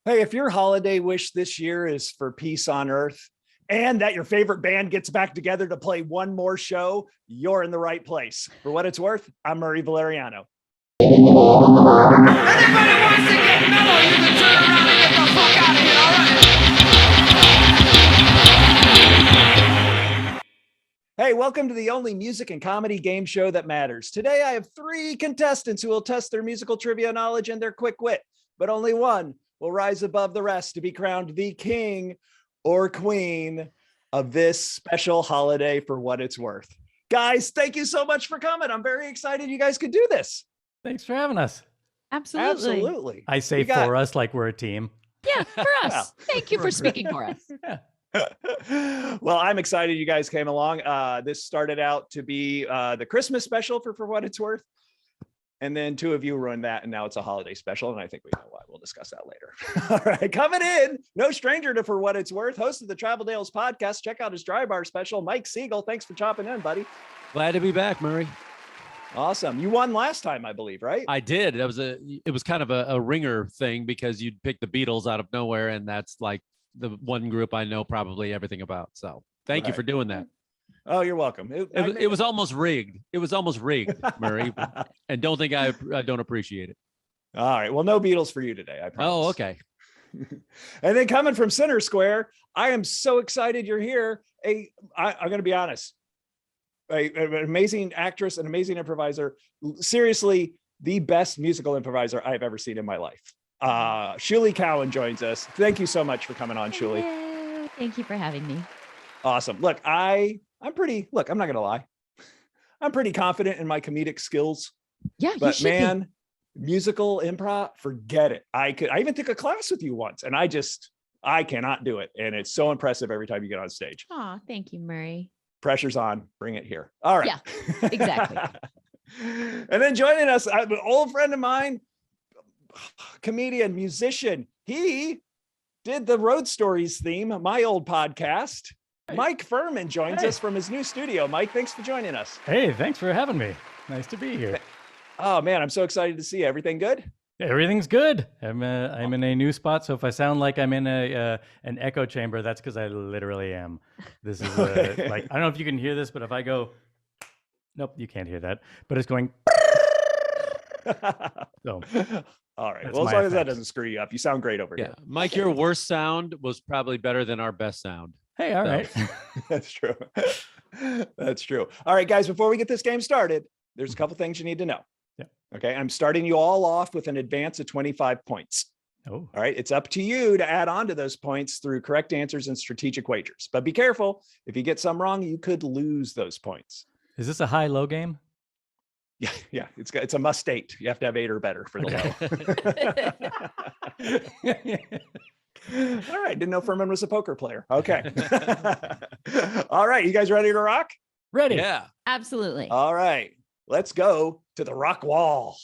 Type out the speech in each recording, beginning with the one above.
Hey, if your holiday wish this year is for peace on earth and that your favorite band gets back together to play one more show, you're in the right place. For what it's worth, I'm Murray Valeriano. Anybody wants to get mellow, you can turn around and get the fuck out of here, all right? Hey, welcome to the only music and comedy game show that matters. Today, I have 3 contestants who will test their musical trivia knowledge and their quick wit, but only one will rise above the rest to be crowned the king or queen of this special holiday for what it's worth. Guys, thank you so much for coming. I'm very excited you guys could do this. Thanks for having us. Absolutely. I say for us like we're a team. Yeah, for us. Well, Thank you for speaking for us. Yeah. Well, I'm excited you guys came along. This started out to be the Christmas special for what it's worth. And then 2 of you ruined that, and now it's a holiday special, and I think we know why. We'll discuss that later. All right, coming in, no stranger to For What It's Worth, host of the Travel Dales podcast. Check out his dry bar special, Mike Siegel. Thanks for chopping in, buddy. Glad to be back, Murray. Awesome. You won last time, I believe, right? I did. It was kind of a ringer thing because you'd pick the Beatles out of nowhere, and that's like the one group I know probably everything about. So thank you for doing that. Oh, you're welcome. It was almost rigged. It was almost rigged, Murray. And don't think I don't appreciate it. All right. Well, no Beatles for you today, I promise. Oh, okay. And then coming from Center Square, I am so excited you're here. I'm going to be honest. An amazing actress, an amazing improviser, seriously, the best musical improviser I've ever seen in my life. Shuli Cowan joins us. Thank you so much for coming on, Shuli. Thank you for having me. Awesome. Look, I'm not going to lie. I'm pretty confident in my comedic skills. Yeah, but man, musical improv, forget it. I even took a class with you once, and I cannot do it. And it's so impressive every time you get on stage. Oh, thank you, Murray. Pressure's on. Bring it here. All right. Yeah, exactly. And then joining us, an old friend of mine, comedian, musician. He did the Road Stories theme, my old podcast. Mike Phirman joins us from his new studio. Mike, thanks for joining us. Hey, thanks for having me. Nice to be here. Oh man, I'm so excited to see you. Everything good? Everything's good. I'm in a new spot, so if I sound like I'm in an echo chamber, that's because I literally am. This is like, I don't know if you can hear this, but if I go, nope, you can't hear that. But it's going. So, all right. Well, as long as that doesn't screw you up, you sound great over here. Mike, your worst sound was probably better than our best sound. Hey, all right. That's true. That's true. All right, guys, before we get this game started, there's a couple things you need to know. Yeah. Okay. I'm starting you all off with an advance of 25 points. Oh. All right. It's up to you to add on to those points through correct answers and strategic wagers. But be careful. If you get some wrong, you could lose those points. Is this a high-low game? Yeah. It's a must state. You have to have 8 or better for the low. All right. Didn't know Phirman was a poker player. Okay. All right. You guys ready to rock? Ready. Yeah. Absolutely. All right. Let's go to the rock wall.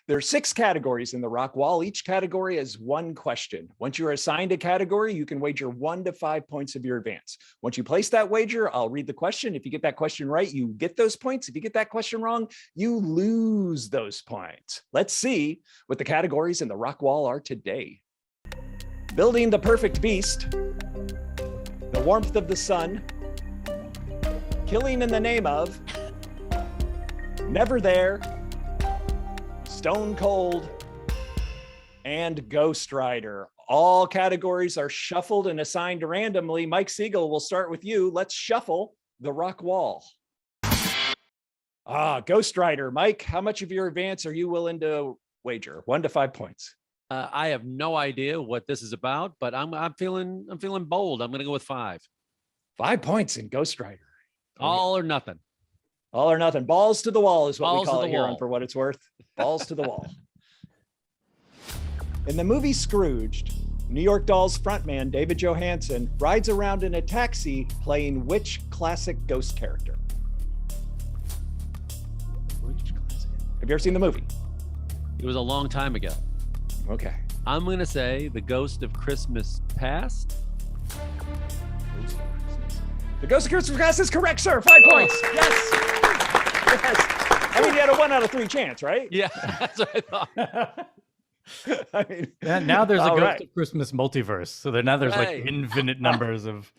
There are 6 categories in the rock wall. Each category has 1 question. Once you are assigned a category, you can wager 1 to 5 points of your advance. Once you place that wager, I'll read the question. If you get that question right, you get those points. If you get that question wrong, you lose those points. Let's see what the categories in the rock wall are today. Building the perfect beast, the warmth of the sun, killing in the name of, never there, stone cold, and Ghost Rider. All categories are shuffled and assigned randomly. Mike Siegel, we'll start with you. Let's shuffle the rock wall. Ghost Rider. Mike, how much of your advance are you willing to wager? 1 to 5 points. I have no idea what this is about, but I'm feeling bold. I'm going to go with 5. 5 points in Ghost Rider. All or nothing. All or nothing. Balls to the wall is what we call it here wall. on For What It's Worth. Balls to the wall. In the movie Scrooged, New York Dolls frontman David Johansen rides around in a taxi playing which classic ghost character? Which classic? Have you ever seen the movie? It was a long time ago. Okay. I'm going to say The Ghost of Christmas Past. The Ghost of Christmas Past is correct, sir. 5 points. Yes. Yes. I mean, you had a 1 out of 3 chance, right? Yeah, that's what I thought. I mean, Now there's a all Ghost right. of Christmas multiverse. So now there's Right. like infinite numbers of.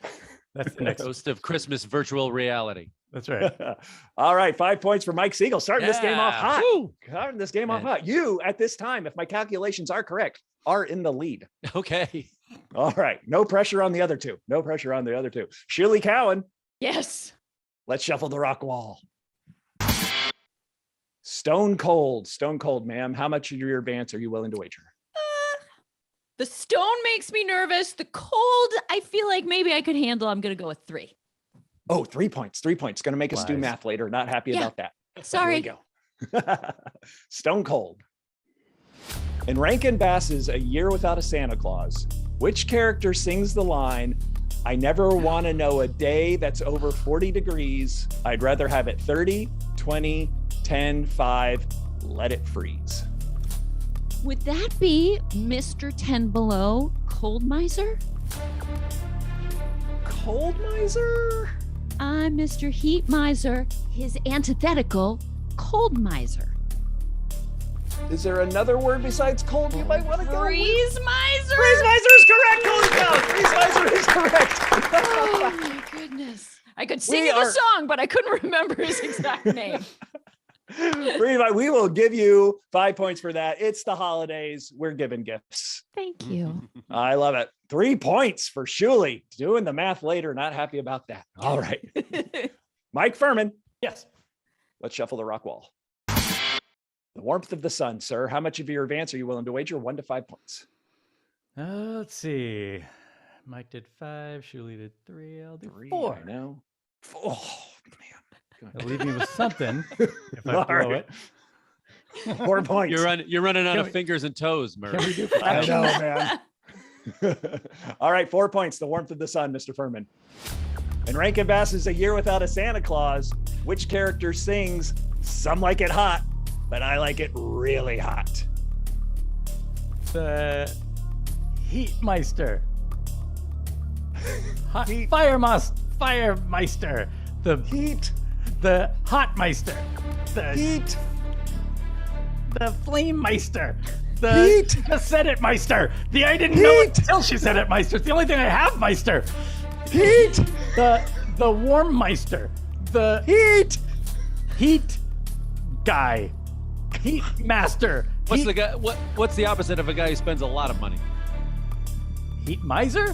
That's the next. Ghost of Christmas virtual reality. That's right. All right, 5 points for Mike Siegel. Starting this game off Yeah. hot. Woo. Starting this game off Man. hot. You, at this time, if my calculations are correct, are in the lead. Okay. All right. No pressure on the other two. No pressure on the other two. Shirley Cowan, Yes. let's shuffle the rock wall. Stone cold, ma'am. How much of your advance are you willing to wager? The stone makes me nervous. The cold, I feel like maybe I could handle. I'm going to go with 3. Oh, 3 points. 3 points. Going to make us do Wise. math later. Not happy Yeah. about that. Sorry. Here we go. Stone cold. In Rankin Bass's A Year Without a Santa Claus, which character sings the line, I never want to know a day that's over 40 degrees. I'd rather have it 30, 20, 10, 5. Let it freeze. Would that be Mr. 10 Below, Cold Miser? Cold miser? I'm Mr. Heat Miser, his antithetical, Cold Miser. Is there another word besides cold you might want to go with? Freeze Miser? Freeze miser is correct. Holy cow. Freeze miser is correct. Oh my goodness. I could sing We you the are- song, but I couldn't remember his exact name. We will give you 5 points for that. It's the holidays. We're giving gifts. Thank you. I love it. 3 points for Shuli. Doing the math later. Not happy about that. All right. Mike Phirman, Yes. let's shuffle the rock wall. The warmth of the sun, sir. How much of your advance are you willing to wager? 1 to 5 points. Let's see. Mike did 5. Shuli did 3. I'll do 3. 4. I know. Oh, man. It'll leave me with something if I All blow right. it. 4 points. You're running out Can of we- fingers and toes, Murray. Can we do I 5? know, man. All right, 4 points. The warmth of the sun, Mr. Phirman. In Rankin Bass's A Year Without a Santa Claus, which character sings, "Some like it hot, but I like it really hot"? The Heatmeister. Hot Heat. Firemeister. Heat, The Hotmeister. The heat, The Flamemeister. The Heat. She just said it, Meister. I didn't know it Heat. until she said it, Meister. It's the only thing I have, Meister. heat, The Warm Meister. The heat. Heat Guy. Heat Master. What's Heat, the guy? What's the opposite of a guy who spends a lot of money? Heat Miser?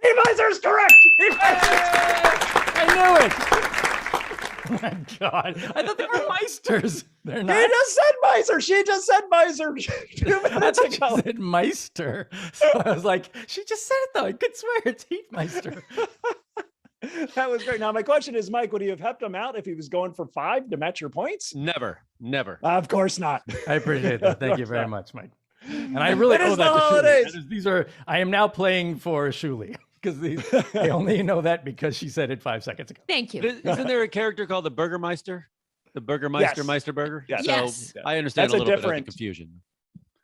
Heat miser's correct. Heat miser's I knew it. Oh my God. I thought they were Meisters. They're He not. just said miser. She just said miser 2 I minutes thought ago. she said Meister. So I was like, she just said it though. I could swear it's Heatmeister. That was great. Now, my question is, Mike, would you have helped him out if he was going for 5 to match your points? Never. Of course not. I appreciate that. Thank you very much, Mike. And I really It is owe the that to Shuli. holidays. These are. I am now playing for Shuli because I only know that because she said it 5 seconds ago. Thank you. Isn't there a character called the Burgermeister? The Burgermeister, Yes. Meisterburger? Yes. So Yes. I understand That's a a little bit of the different- confusion.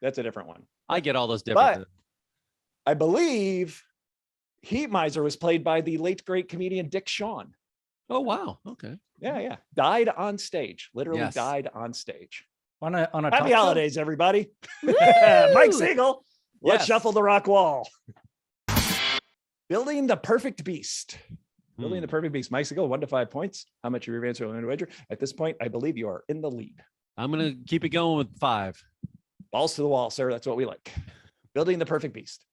That's a different one. I get all those different. I believe Heat Miser was played by the late great comedian Dick Shawn. Oh, wow. Okay. Yeah. Died on stage. Literally Yes. died on stage. On a talk Happy show? holidays, everybody. Woo! Mike Siegel, let's Yes. shuffle the rock wall. Building the perfect beast. Building the perfect beast. Mike Siegel, 1 to 5 points. How much of your advance are you willing to wager? At this point, I believe you are in the lead. I'm going to keep it going with 5. Balls to the wall, sir. That's what we like. Building the perfect beast.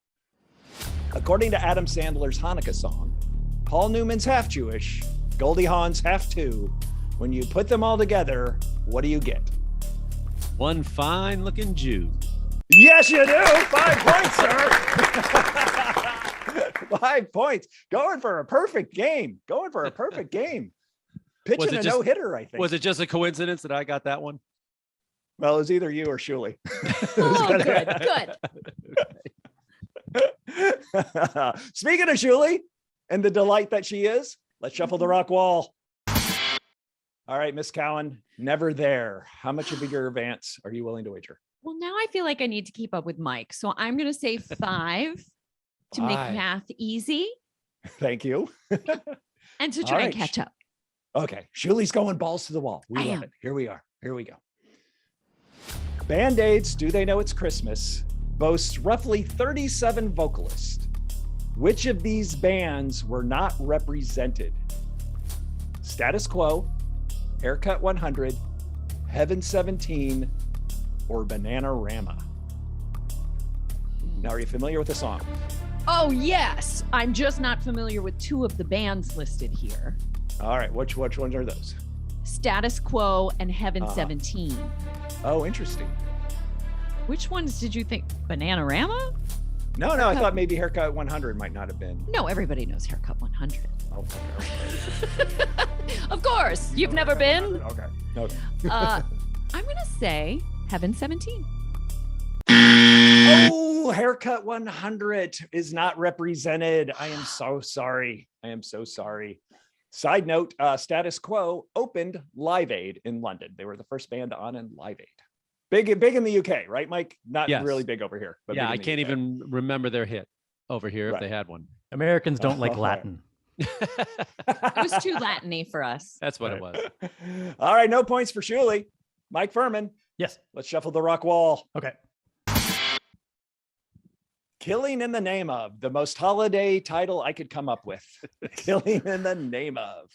According to Adam Sandler's Hanukkah song, Paul Newman's half Jewish, Goldie Hawn's half too. When you put them all together, what do you get? One fine looking Jew. Yes, you do. 5 points, sir. 5 points. Going for a perfect game. Pitching a just- no-hitter, I think. Was it just a coincidence that I got that one? Well, it was either you or Shuli. Oh, good. Speaking of Shuli and the delight that she is, let's shuffle the rock wall. All right, Miss Cowan, never there. How much of your advance are you willing to wager? Well, now I feel like I need to keep up with Mike. So I'm going to say 5 to make 5. math easy Thank you. and to All try right. and catch up. Okay, Shuli's going balls to the wall. We I love am. it. Here we are. Here we go. Band-Aids, do they know it's Christmas? boasts roughly 37 vocalists. Which of these bands were not represented? Status Quo, Haircut 100, Heaven 17, or Bananarama? Now, are you familiar with the song? Oh, yes. I'm just not familiar with two of the bands listed here. All right, which ones are those? Status Quo and Heaven 17. Oh, interesting. Which ones did you think? Bananarama? No, I thought maybe Haircut 100 might not have been. No, everybody knows Haircut 100. Oh, okay. Of course. You've never been? Okay. I'm going to say Heaven 17. Oh, Haircut 100 is not represented. I am so sorry. Side note, Status Quo opened Live Aid in London. They were the first band on in Live Aid. Big in the UK, right, Mike? Not really big over here. But yeah, I can't even remember their hit over here if they had one. Americans don't like Latin. It was too Latin-y for us. That's what it was. All right, no points for Shuli. Mike Phirman. Yes. Let's shuffle the rock wall. Okay. Killing in the Name of, the most holiday title I could come up with. Killing in the Name of.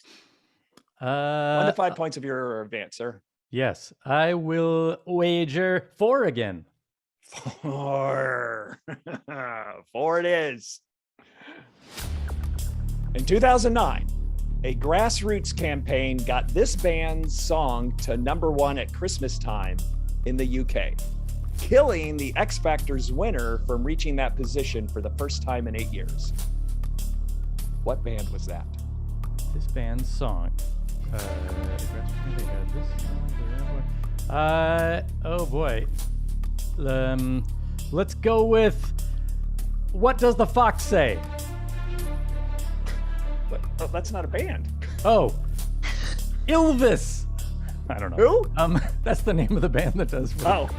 1 to 5 points of your advance, sir. Yes, I will wager 4 again. 4. 4 it is. In 2009, a grassroots campaign got this band's song to #1 at Christmas time in the UK, killing the X Factor's winner from reaching that position for the first time in 8 years. What band was that? This band's song. Oh boy. Let's go with What Does the Fox Say? But that's not a band. Oh, Elvis. I don't know. Who? That's the name of the band that does. Oh,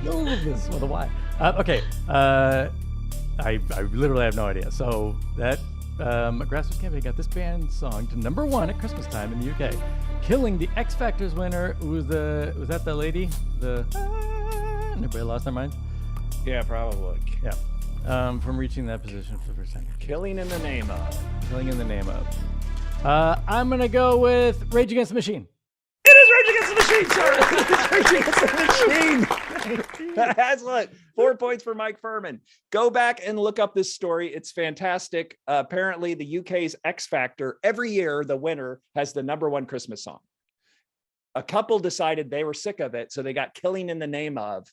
Elvis with a Y. Okay. I literally have no idea. So that grassroots campaign got this band song to #1 at Christmas time in the UK, killing the X Factor's winner. Was that the lady? Everybody lost their minds. yeah, probably. Yeah. From reaching that position for the first time. Killing in the Name of. Killing in the Name of. I'm gonna go with Rage Against the Machine. It is Rage Against the Machine, sir. It is Rage Against the Machine. Excellent. 4 points for Mike Phirman. Go back and look up this story. It's fantastic. Apparently, the UK's X Factor, every year, the winner has the #1 Christmas song. A couple decided they were sick of it, so they got Killing in the Name of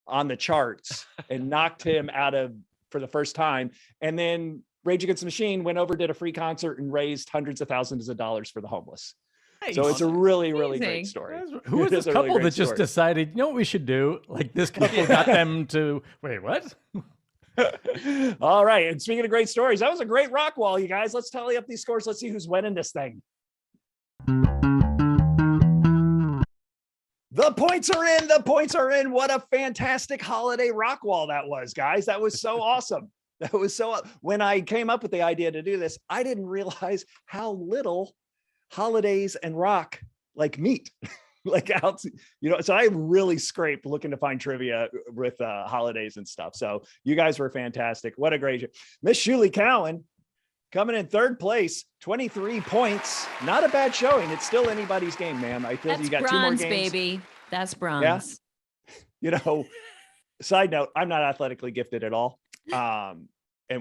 on the charts and knocked him out of for the first time. And then Rage Against the Machine went over, did a free concert, and raised hundreds of thousands of dollars for the homeless. So it's a really, really great story. Who was this couple that just decided, you know what we should do? Like this couple got them to, wait, what? All right. And speaking of great stories, that was a great rock wall, you guys. Let's tally up these scores. Let's see who's winning this thing. The points are in. The points are in. What a fantastic holiday rock wall that was, guys. That was so awesome. That was so, when I came up with the idea to do this, I didn't realize how little holidays and rock like meet. Like out, so I really scraped looking to find trivia with holidays and stuff. So you guys were fantastic. What a great show. Miss Shuli Cowan coming in 3rd place, 23 points. Not a bad showing. It's still anybody's game, ma'am. I feel That's you got bronze, 2 more games. baby. That's bronze. Yeah. Side note, I'm not athletically gifted at all. And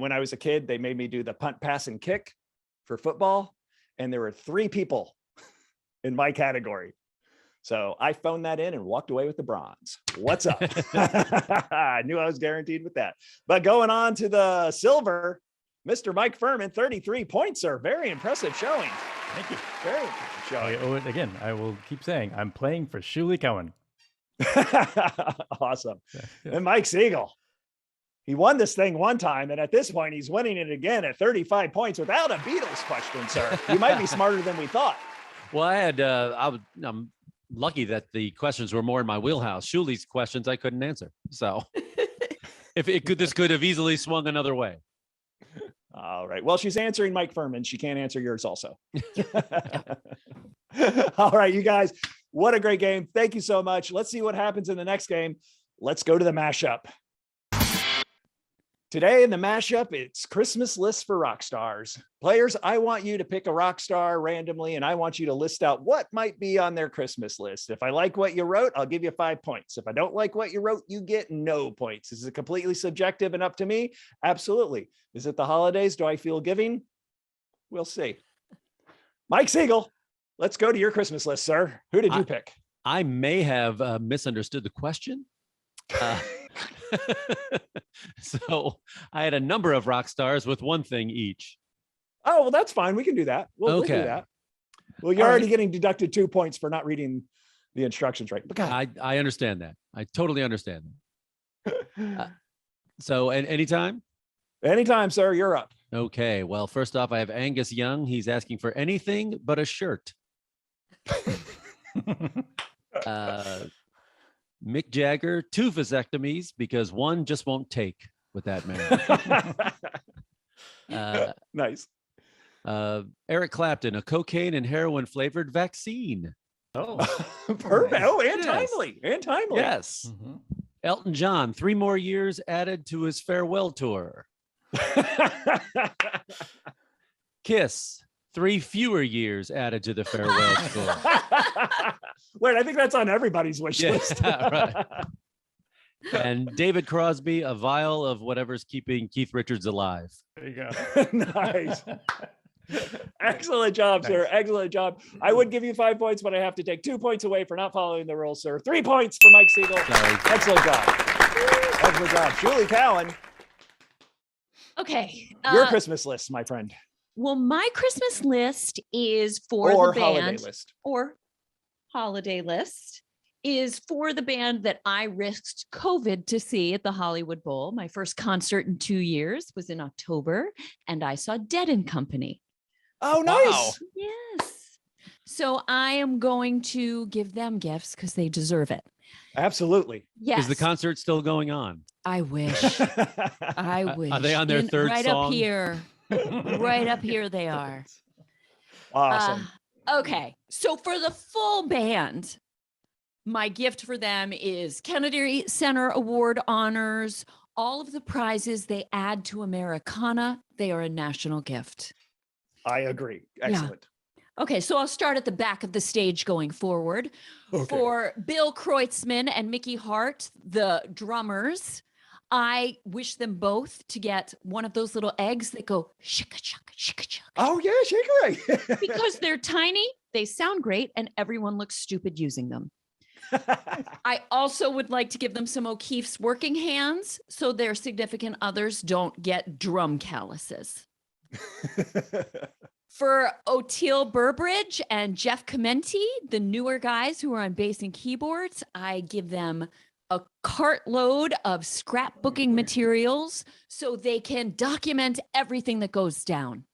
when I was a kid, they made me do the punt, pass, and kick for football. And there were 3 people in my category. So I phoned that in and walked away with the bronze. What's up? I knew I was guaranteed with that. But going on to the silver, Mr. Mike Phirman, 33 points, sir. Very impressive showing. Thank you. Very impressive showing. I owe it again. I will keep saying I'm playing for Shuli Cowan. Awesome. Yeah. And Mike Siegel. He won this thing one time, and at this point, he's winning it again at 35 points without a Beatles question, sir. You might be smarter than we thought. Well, I'm lucky that the questions were more in my wheelhouse. Shuli's questions I couldn't answer. So this could have easily swung another way. All right. Well, she's answering Mike Phirman. She can't answer yours also. All right, you guys, what a great game. Thank you so much. Let's see what happens in the next game. Let's go to the mashup. Today in the mashup, it's Christmas list for rock stars. Players, I want you to pick a rock star randomly, and I want you to list out what might be on their Christmas list. If I like what you wrote, I'll give you 5 points. If I don't like what you wrote, you get no points. Is it completely subjective and up to me? Absolutely. Is it the holidays? Do I feel giving? We'll see. Mike Siegel, let's go to your Christmas list, sir. Who did you pick? I may have misunderstood the question. So I had a number of rock stars with one thing each. Oh, well, that's fine. We can do that. We'll do that. Well, you're already getting deducted 2 points for not reading the instructions right. But I understand that. I totally understand that. So anytime? Anytime, sir. You're up. Okay. Well, first off, I have Angus Young. He's asking for anything but a shirt. Mick Jagger, 2 vasectomies because one just won't take with that man. Nice. Eric Clapton, a cocaine and heroin flavored vaccine. Oh, perfect. Nice. Oh, and timely. And timely. Yes. Elton John, 3 more years added to his farewell tour. Kiss, 3 fewer years added to the farewell tour. Wait, I think that's on everybody's wish list. Right. And David Crosby, a vial of whatever's keeping Keith Richards alive. There you go. Nice. Excellent job, sir. Excellent job. I would give you 5 points, but I have to take 2 points away for not following the rules, sir. 3 points for Mike Siegel. Sorry. Excellent job. Excellent job. Julie Cowan, Okay. your Christmas list, my friend. Well, my Christmas list is for Or the holiday band list. or holiday list is for the band that I risked COVID to see at the Hollywood Bowl. My first concert in 2 years was in October, and I saw Dead and Company. Oh, nice. Yes. So I am going to give them gifts because they deserve it. Absolutely. Yes. Is the concert still going on? I wish. I wish. Are they on their third right song? Up here. Right up here they are. Awesome. Okay. So for the full band, my gift for them is Kennedy Center Award honors, all of the prizes they add to Americana. They are a national gift. I agree. Excellent. Okay, so I'll start at the back of the stage going forward. Okay. For Bill Kreutzmann and Mickey Hart, the drummers, I wish them both to get one of those little eggs that go shika shaka shika shaka. Oh, yeah, shaker egg. Because they're tiny, they sound great, and everyone looks stupid using them. I also would like to give them some O'Keeffe's working hands so their significant others don't get drum calluses. For O'Teal Burbridge and Jeff Commenti, the newer guys who are on bass and keyboards, I give them a cartload of scrapbooking materials so they can document everything that goes down.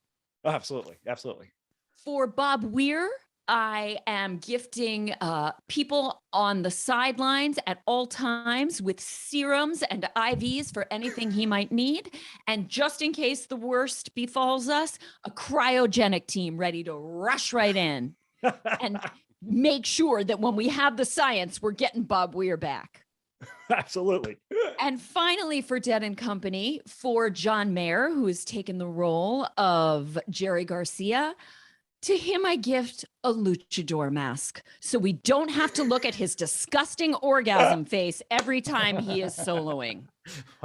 Absolutely. Absolutely. For Bob Weir, I am gifting people on the sidelines at all times with serums and IVs for anything he might need. And just in case the worst befalls us, a cryogenic team ready to rush right in and make sure that when we have the science, we're getting Bob Weir back. Absolutely. And finally, for Dead and Company, for John Mayer, who has taken the role of Jerry Garcia, to him, I gift a luchador mask so we don't have to look at his disgusting orgasm face every time he is soloing.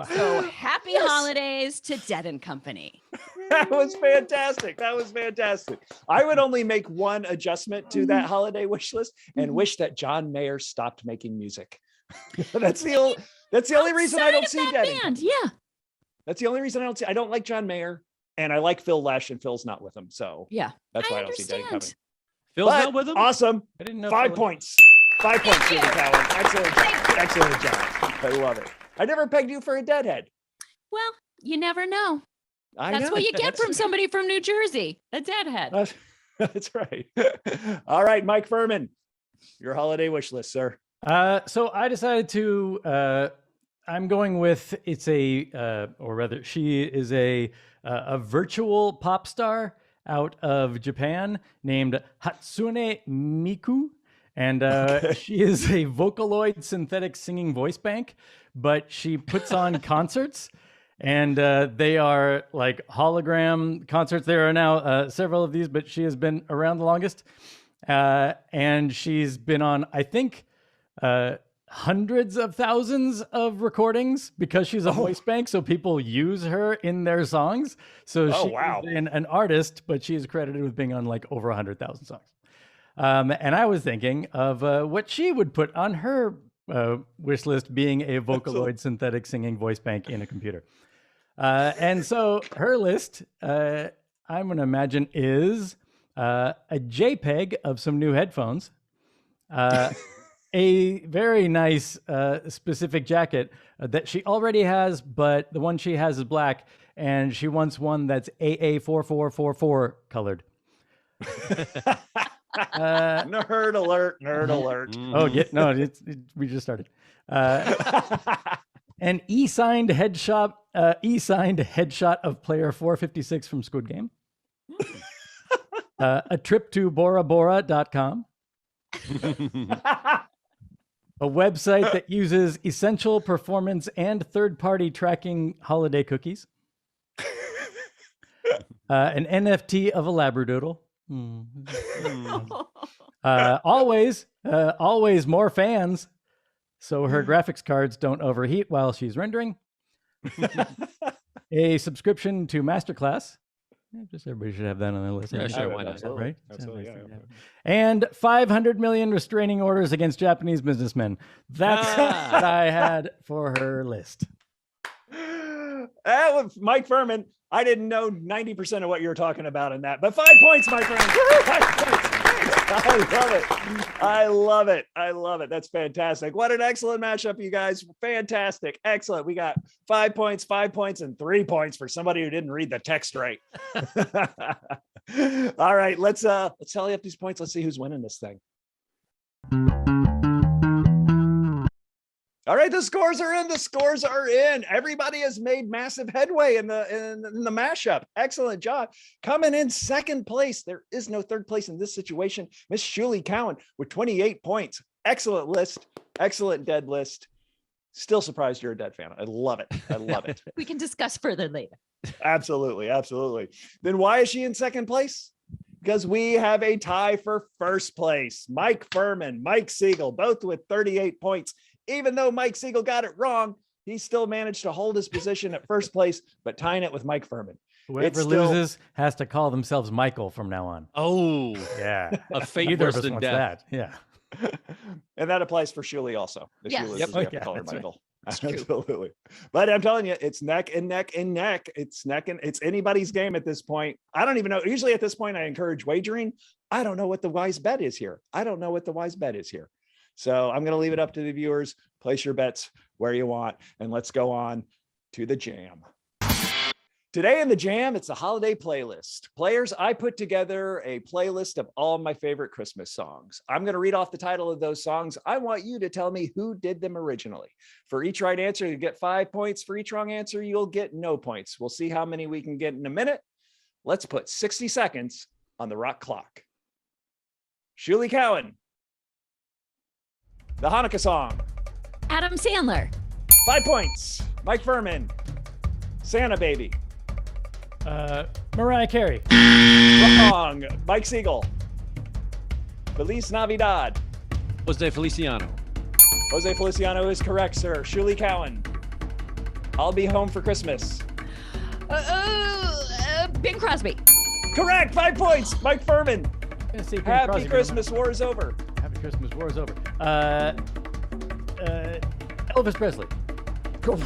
So happy holidays to Dead and Company. That was fantastic. That was fantastic. I would only make one adjustment to that holiday wish list and wish that John Mayer stopped making music. That's the only reason I don't see Dead and Company. Yeah. That's the only reason I don't like John Mayer. And I like Phil Lesh, and Phil's not with him. So yeah, that's why I don't see Dead and Company. Phil's not with him? Awesome. I didn't know. 5 points. 5 points, Julie Cowan. Excellent job. Excellent job. I love it. I never pegged you for a deadhead. Well, you never know. That's know. what you get from somebody from New Jersey, a deadhead. That's right. All right, Mike Phirman, your holiday wish list, sir. So I decided to, I'm going with, or rather she is a virtual pop star out of Japan named HATSUNE MIKU. And she is a Vocaloid synthetic singing voice bank, but she puts on concerts. And they are like hologram concerts. There are now several of these, but she has been around the longest. And she's been on, I think, hundreds of thousands of recordings because she's a voice bank. So people use her in their songs. So she's an artist, but she is credited with being on like over 100,000 songs. And I was thinking of what she would put on her wish list, being a Vocaloid synthetic singing voice bank in a computer. And so her list, I'm going to imagine, is a JPEG of some new headphones, a very nice specific jacket that she already has, but the one she has is black, and she wants one that's AA4444 colored. Nerd alert, nerd alert. Oh, yeah, no, we just started. An e-signed headshot of player 456 from Squid Game. A trip to borabora.com. A website that uses essential performance and third-party tracking holiday cookies. An NFT of a Labradoodle. Always more fans, so her graphics cards don't overheat while she's rendering. A subscription to Masterclass. Just everybody should have that on their list. Yeah, sure, why not? Absolutely. Right? Absolutely, yeah. And 500 million restraining orders against Japanese businessmen. That's what I had for her list. That was Mike Phirman. I didn't know 90% of what you were talking about in that, but 5 points, my friend. 5 points. I love it. I love it. I love it. That's fantastic. What an excellent matchup, you guys. Fantastic. Excellent. We got 5 points, 5 points, and 3 points for somebody who didn't read the text right. All right, let's tally up these points. Let's see who's winning this thing. All right, the scores are in. The scores are in. Everybody has made massive headway in the mashup. Excellent job. Coming in second place. There is no third place in this situation. Miss Julie Cowan with 28 points. Excellent list. Excellent dead list. Still surprised you're a dead fan. I love it. I love it. We can discuss further later. Absolutely. Absolutely. Then why is she in second place? Because we have a tie for first place. Mike Phirman, Mike Siegel, both with 38 points. Even though Mike Siegel got it wrong, he still managed to hold his position at first place, but tying it with Mike Phirman. Whoever loses has to call themselves Michael from now on. Oh, yeah. A fate Either worse of us than wants death. that. Yeah. And that applies for Shuli also. If Yes. she loses, Yep. you have to Yeah, call her that's right. Michael. Absolutely. But I'm telling you, it's neck and neck and neck. It's anybody's game at this point. I don't even know. Usually at this point, I encourage wagering. I don't know what the wise bet is here. So I'm going to leave it up to the viewers. Place your bets where you want, and let's go on to the jam. Today in the jam, it's a holiday playlist. Players, I put together a playlist of all my favorite Christmas songs. I'm going to read off the title of those songs. I want you to tell me who did them originally. For each right answer, you get 5 points. For each wrong answer, you'll get no points. We'll see how many we can get in a minute. Let's put 60 seconds on the rock clock. Julie Cowan. The Hanukkah song. Adam Sandler. 5 points. Mike Phirman. Santa Baby. Mariah Carey. Wrong. Mike Siegel. Feliz Navidad. Jose Feliciano. Jose Feliciano is correct, sir. Julie Cowan. I'll Be Home for Christmas. Bing Crosby. Correct. 5 points. Mike Phirman. Happy Crosby, Christmas. War is over. Happy Christmas. War is over. Elvis Presley. Wrong.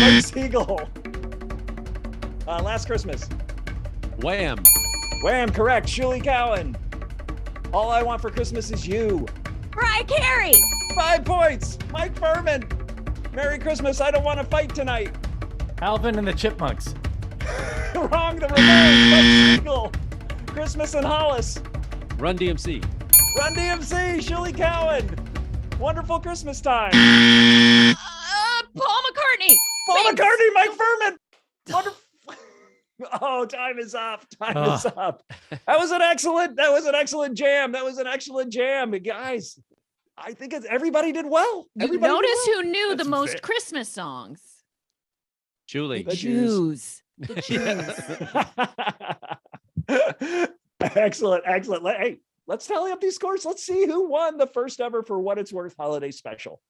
Mike Siegel. Last Christmas. Wham. Wham. Correct. Julie Cowan. All I Want for Christmas Is You. Mariah Carey. 5 points. Mike Phirman. Merry Christmas. I Don't Want to Fight Tonight. Alvin and the Chipmunks. Wrong. The Ramones. Mike Siegel. Christmas in Hollis. Run DMC. Run DMC. Julie Cowan. Wonderful Christmas Time. Paul McCartney. Paul Thanks. McCartney. Mike Phirman. Wonderful. Oh, time is up. Time is up. That was an excellent jam. Guys, I think everybody did well. You Everybody did notice well. who knew the That's most fair. Christmas songs. Julie. The Jews. Jews. The Jews. Excellent. Hey, let's tally up these scores. Let's see who won the first ever For What It's Worth holiday special.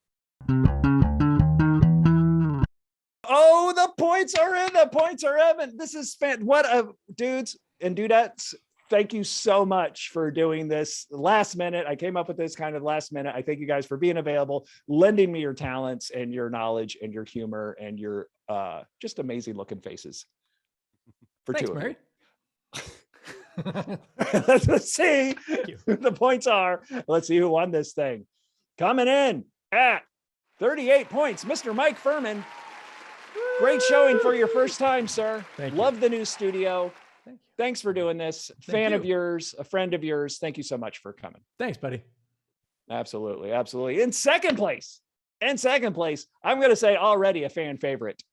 Oh, the points are in. The points are even. This is what a dudes and dudettes. Thank you so much for doing this last minute. I came up with this kind of last minute. I thank you guys for being available, lending me your talents and your knowledge and your humor and your just amazing looking faces. For Thanks, two of Mary. you. Let's see. The points are. Let's see who won this thing. Coming in at 38 points, Mr. Mike Phirman. Great showing for your first time, sir. Thank you. Love the new studio. Thank you. Thanks for doing this. Fan of yours, a friend of yours. Thank you so much for coming. Thanks, buddy. Absolutely. Absolutely. In second place, I'm going to say already a fan favorite.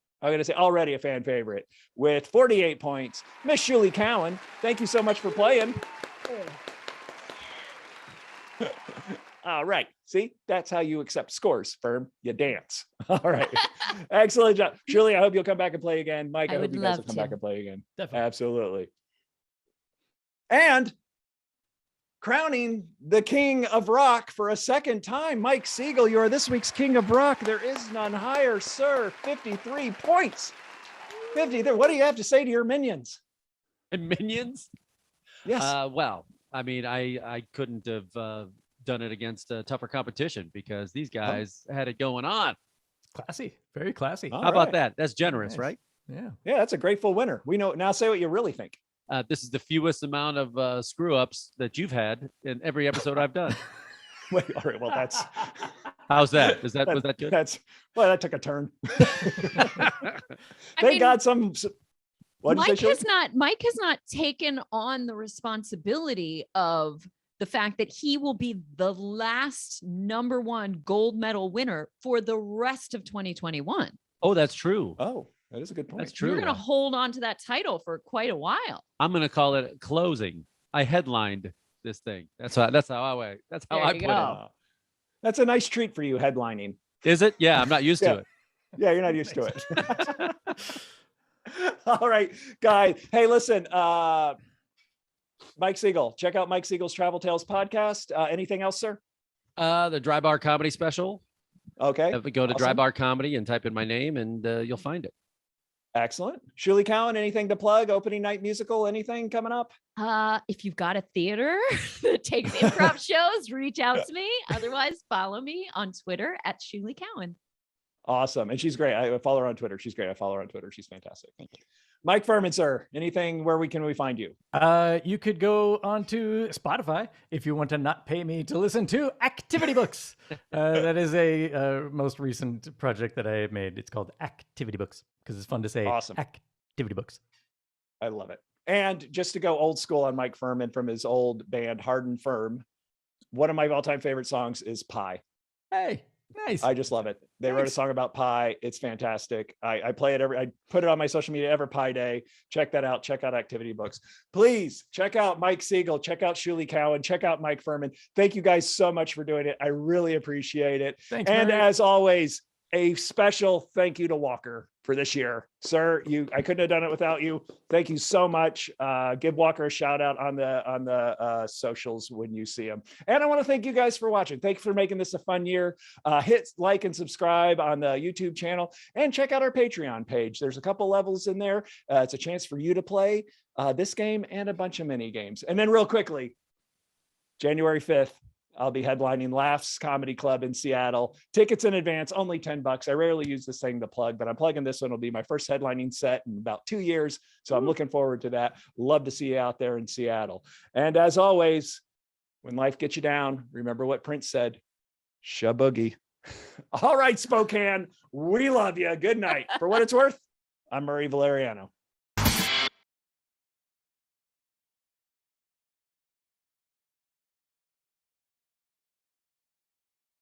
With 48 points, Miss Julie Cowan. Thank you so much for playing. All right. See, that's how you accept scores, Firm. You dance. All right. Excellent job. Julie, I hope you'll come back and play again. Mike, I hope would you guys will love come to. back and play again. Definitely. Absolutely. And crowning the king of rock for a second time, Mike Siegel, you are this week's king of rock. There is none higher, sir. 53 points. 53. What do you have to say to your minions? And minions? Yes. Well, I mean, I couldn't have done it against a tougher competition because these guys had it going on. Classy. Very classy. All How about right. that? That's generous, Nice. right? Yeah. Yeah, that's a grateful winner. We know now. Say what you really think. This is the fewest amount of screw ups that you've had in every episode I've done. Wait, all right. Well, that's How's that? Was that good? That took a turn. I They mean, got some. What did you say, Mike has not taken on the responsibility of the fact that he will be the last #1 gold medal winner for the rest of 2021. Oh, that's true. Oh, that is a good point. That's true. You're going to hold on to that title for quite a while. I'm going to call it closing. I headlined this thing. That's how I There put you it. go. That's a nice treat for you, headlining. Is it? Yeah, I'm not used Yeah. to it. Yeah, you're not used to it. All right, guys. Hey, listen, Mike Siegel, check out Mike Siegel's Travel Tales podcast. Anything else, sir? The Dry Bar Comedy Special. Okay. Go to Dry awesome. Bar Comedy and type in my name and you'll find it. Excellent. Julie Cowan, anything to plug? Opening night musical, anything coming up? If you've got a theater that takes improv shows, reach out to me. Otherwise, follow me on Twitter at Julie Cowan. Awesome. And she's great. I follow her on Twitter. She's great. I follow her on Twitter. She's fantastic. Thank you. Mike Phirman, sir, anything where can we find you? You could go onto Spotify if you want to not pay me to listen to Activity Books. That is a most recent project that I made. It's called Activity Books because it's fun to say. Awesome. Activity Books. I love it. And just to go old school on Mike Phirman from his old band, Hard and Firm, one of my all-time favorite songs is Pie. Hey, nice. I just love it. They wrote a Nice. song about pie. It's fantastic. I play it I put it on my social media every Pie Day. Check that out. Check out Activity Books. Please check out Mike Siegel. Check out Julie Cowan. Check out Mike Phirman. Thank you guys so much for doing it. I really appreciate it. Thanks, And Mary. as always, a special thank you to Walker for this year. Sir, I couldn't have done it without you. Thank you so much. Give Walker a shout out on the socials when you see him. And I want to thank you guys for watching. Thanks for making this a fun year. Hit like and subscribe on the YouTube channel and check out our Patreon page. There's a couple levels in there. It's a chance for you to play this game and a bunch of mini games. And then real quickly, January 5th, I'll be headlining Laughs Comedy Club in Seattle. Tickets in advance, only $10. I rarely use this thing to plug, but I'm plugging this one. It'll be my first headlining set in about 2 years. So I'm looking forward to that. Love to see you out there in Seattle. And as always, when life gets you down, remember what Prince said, shaboogie. All right, Spokane, we love you. Good night. For what it's worth, I'm Murray Valeriano.